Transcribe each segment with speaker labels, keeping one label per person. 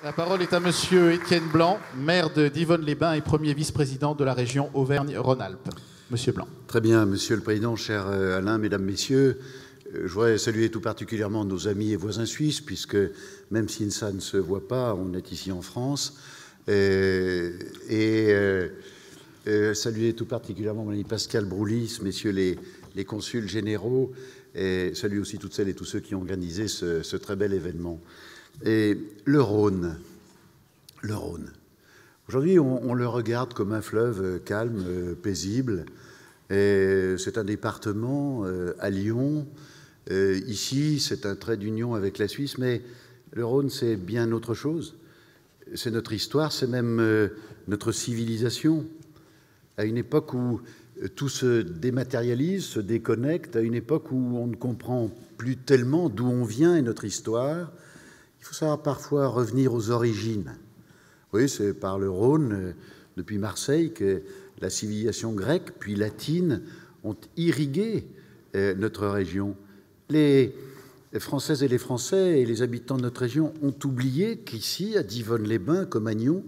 Speaker 1: La parole est à monsieur Étienne Blanc, maire de Divonne-les-Bains et premier vice-président de la région Auvergne-Rhône-Alpes. Monsieur Blanc.
Speaker 2: Très bien, monsieur le président, cher Alain, mesdames, messieurs. Je voudrais saluer tout particulièrement nos amis et voisins suisses, puisque même si ça ne se voit pas, on est ici en France. Saluer tout particulièrement mon ami Pascal Broulis, messieurs les consuls généraux, et saluer aussi toutes celles et tous ceux qui ont organisé ce très bel événement. Et le Rhône. Aujourd'hui, on le regarde comme un fleuve calme, paisible. C'est un département à Lyon. Ici, c'est un trait d'union avec la Suisse, mais le Rhône, c'est bien autre chose. C'est notre histoire, c'est même notre civilisation. À une époque où tout se dématérialise, se déconnecte, à une époque où on ne comprend plus tellement d'où on vient et notre histoire, il faut savoir parfois revenir aux origines. Oui, c'est par le Rhône, depuis Marseille, que la civilisation grecque, puis latine, ont irrigué notre région. Les Françaises et les Français et les habitants de notre région ont oublié qu'ici, à Divonne-les-Bains, comme Agnon,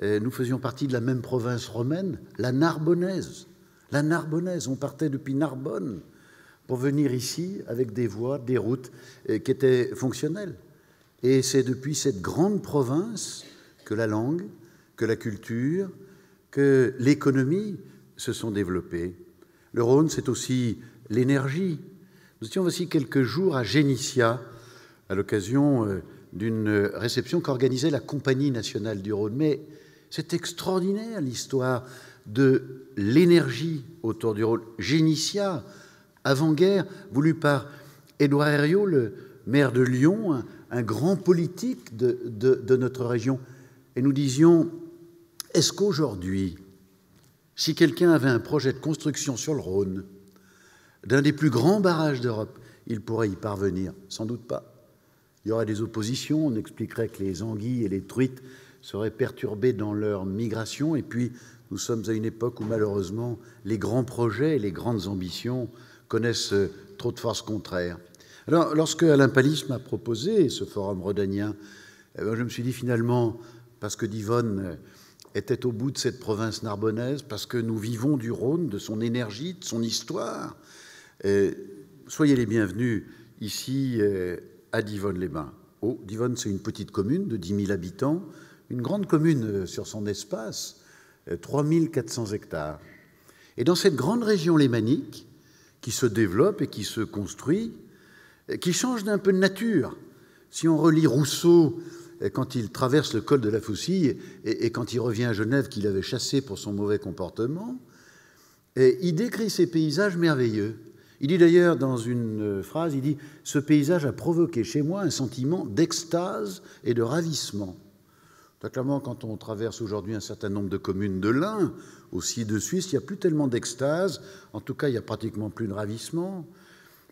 Speaker 2: nous faisions partie de la même province romaine, la Narbonnaise. La Narbonnaise, on partait depuis Narbonne pour venir ici avec des voies, des routes qui étaient fonctionnelles. Et c'est depuis cette grande province que la langue, que la culture, que l'économie se sont développées. Le Rhône, c'est aussi l'énergie. Nous étions voici quelques jours à Génissia, à l'occasion d'une réception qu'organisait la Compagnie nationale du Rhône. Mais c'est extraordinaire, l'histoire de l'énergie autour du Rhône. Génissia, avant-guerre, voulu par Édouard Herriot, le maire de Lyon, un grand politique de notre région. Et nous disions, est-ce qu'aujourd'hui, si quelqu'un avait un projet de construction sur le Rhône, d'un des plus grands barrages d'Europe, il pourrait y parvenir? Sans doute pas. Il y aurait des oppositions, on expliquerait que les anguilles et les truites seraient perturbées dans leur migration, et puis nous sommes à une époque où malheureusement les grands projets et les grandes ambitions connaissent trop de forces contraires. Alors, lorsque Alain Palisse m'a proposé ce forum rhodanien, je me suis dit finalement, parce que Divonne était au bout de cette province narbonnaise, parce que nous vivons du Rhône, de son énergie, de son histoire, soyez les bienvenus ici à Divonne-les-Bains. Oh, Divonne, c'est une petite commune de 10 000 habitants, une grande commune sur son espace, 3 400 hectares. Et dans cette grande région lémanique, qui se développe et qui se construit, qui change d'un peu de nature. Si on relit Rousseau, quand il traverse le col de la Faucille et quand il revient à Genève qu'il avait chassé pour son mauvais comportement, il décrit ces paysages merveilleux. Il dit d'ailleurs dans une phrase, il dit « Ce paysage a provoqué chez moi un sentiment d'extase et de ravissement ». Très clairement, quand on traverse aujourd'hui un certain nombre de communes de l'Ain, aussi de Suisse, il n'y a plus tellement d'extase, en tout cas il n'y a pratiquement plus de ravissement,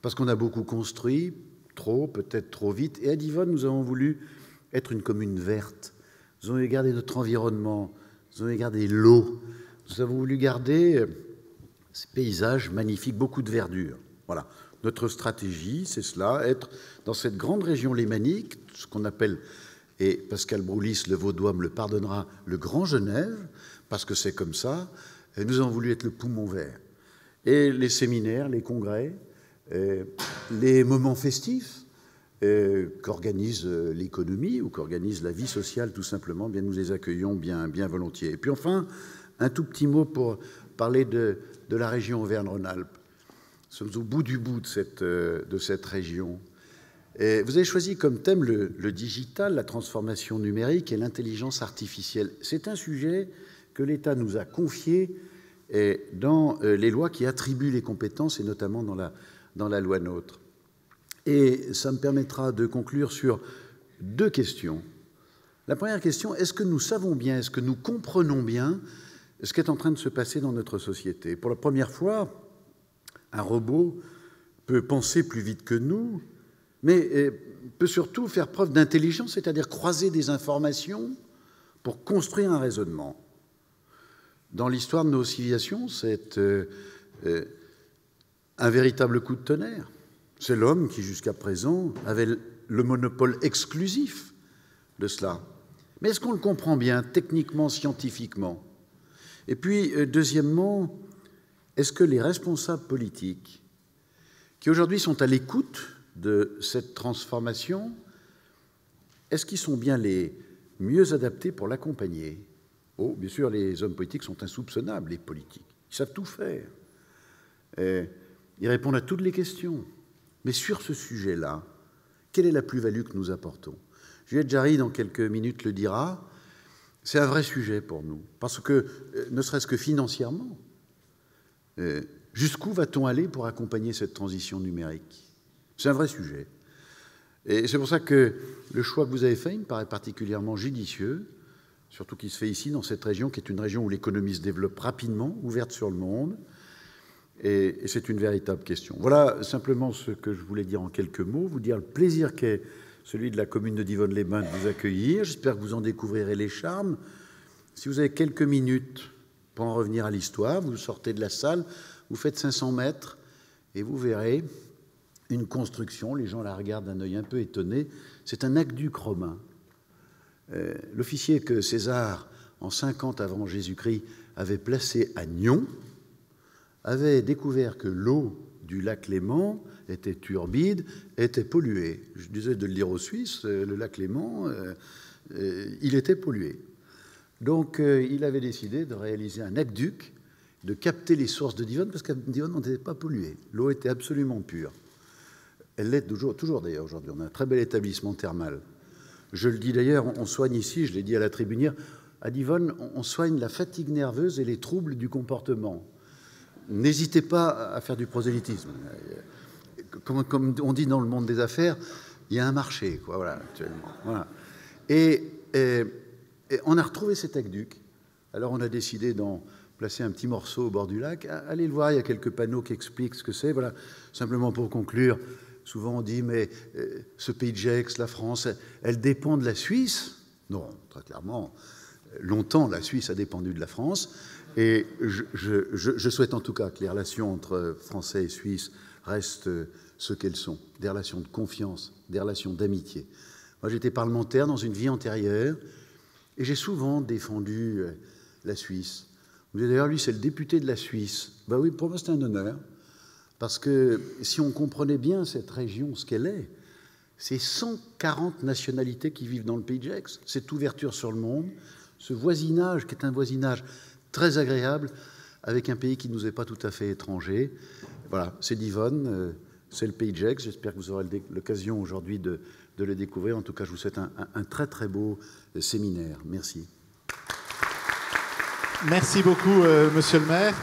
Speaker 2: parce qu'on a beaucoup construit, trop, peut-être trop vite. Et à Divonne, nous avons voulu être une commune verte. Nous avons voulu garder notre environnement, nous avons voulu garder l'eau, nous avons voulu garder ces paysages magnifiques, beaucoup de verdure. Voilà. Notre stratégie, c'est cela, être dans cette grande région lémanique, ce qu'on appelle, et Pascal Broulis, le Vaudois, me le pardonnera, le Grand Genève, parce que c'est comme ça. Et nous avons voulu être le poumon vert. Et les séminaires, les congrès, les moments festifs qu'organise l'économie ou qu'organise la vie sociale tout simplement, bien nous les accueillons bien volontiers. Et puis enfin, un tout petit mot pour parler de la région Auvergne-Rhône-Alpes. Nous sommes au bout du bout de cette région. Et vous avez choisi comme thème le digital, la transformation numérique et l'intelligence artificielle. C'est un sujet que l'État nous a confié dans les lois qui attribuent les compétences et notamment dans la loi NOTRe. Et ça me permettra de conclure sur deux questions. La première question, est-ce que nous savons bien, est-ce que nous comprenons bien ce qui est en train de se passer dans notre société? Pour la première fois, un robot peut penser plus vite que nous, mais peut surtout faire preuve d'intelligence, c'est-à-dire croiser des informations pour construire un raisonnement. Dans l'histoire de nos civilisations, c'est un véritable coup de tonnerre. C'est l'homme qui, jusqu'à présent, avait le monopole exclusif de cela. Mais est-ce qu'on le comprend bien, techniquement, scientifiquement? Et puis, deuxièmement, est-ce que les responsables politiques, qui aujourd'hui sont à l'écoute de cette transformation, est-ce qu'ils sont bien les mieux adaptés pour l'accompagner? Oh, bien sûr, les hommes politiques sont insoupçonnables, les politiques. Ils savent tout faire. Ils répondent à toutes les questions. Mais sur ce sujet-là, quelle est la plus-value que nous apportons? Juliette Jarry, dans quelques minutes, le dira. C'est un vrai sujet pour nous. Parce que, ne serait-ce que financièrement, jusqu'où va-t-on aller pour accompagner cette transition numérique? C'est un vrai sujet. Et c'est pour ça que le choix que vous avez fait, il me paraît particulièrement judicieux, surtout qu'il se fait ici, dans cette région, qui est une région où l'économie se développe rapidement, ouverte sur le monde. Et c'est une véritable question. Voilà simplement ce que je voulais dire en quelques mots, vous dire le plaisir qu'est celui de la commune de Divonne-les-Bains de vous accueillir. J'espère que vous en découvrirez les charmes. Si vous avez quelques minutes pour en revenir à l'histoire, vous sortez de la salle, vous faites 500 mètres et vous verrez une construction. Les gens la regardent d'un œil un peu étonné. C'est un aqueduc romain. L'officier que César, en 50 avant Jésus-Christ, avait placé à Nyon, avait découvert que l'eau du lac Léman était turbide, était polluée. Je disais de le dire aux Suisses, le lac Léman, il était pollué. Donc il avait décidé de réaliser un aqueduc, de capter les sources de Divonne, parce qu'à Divonne, on n'était pas pollué. L'eau était absolument pure. Elle l'est toujours d'ailleurs aujourd'hui. On a un très bel établissement thermal. Je le dis d'ailleurs, on soigne ici, je l'ai dit à la tribunière, à Divonne, on soigne la fatigue nerveuse et les troubles du comportement. N'hésitez pas à faire du prosélytisme. Comme on dit dans le monde des affaires, il y a un marché, quoi, voilà, actuellement. Voilà. Et on a retrouvé cet aqueduc. Alors on a décidé d'en placer un petit morceau au bord du lac. Allez le voir, il y a quelques panneaux qui expliquent ce que c'est. Voilà. Simplement pour conclure, souvent on dit, mais ce pays de Gex, la France, elle dépend de la Suisse. Non, très clairement, longtemps la Suisse a dépendu de la France. Et je souhaite en tout cas que les relations entre Français et Suisses restent ce qu'elles sont, des relations de confiance, des relations d'amitié. Moi, j'étais parlementaire dans une vie antérieure et j'ai souvent défendu la Suisse. Vous dites d'ailleurs, lui, c'est le député de la Suisse. Ben oui, pour moi, c'est un honneur, parce que si on comprenait bien cette région, ce qu'elle est, c'est 140 nationalités qui vivent dans le pays de Gex, cette ouverture sur le monde, ce voisinage qui est un voisinage très agréable avec un pays qui ne nous est pas tout à fait étranger. Voilà, c'est Divonne, c'est le pays de Gex. J'espère que vous aurez l'occasion aujourd'hui de le découvrir. En tout cas, je vous souhaite un très très beau séminaire. Merci.
Speaker 1: Merci beaucoup, monsieur le maire.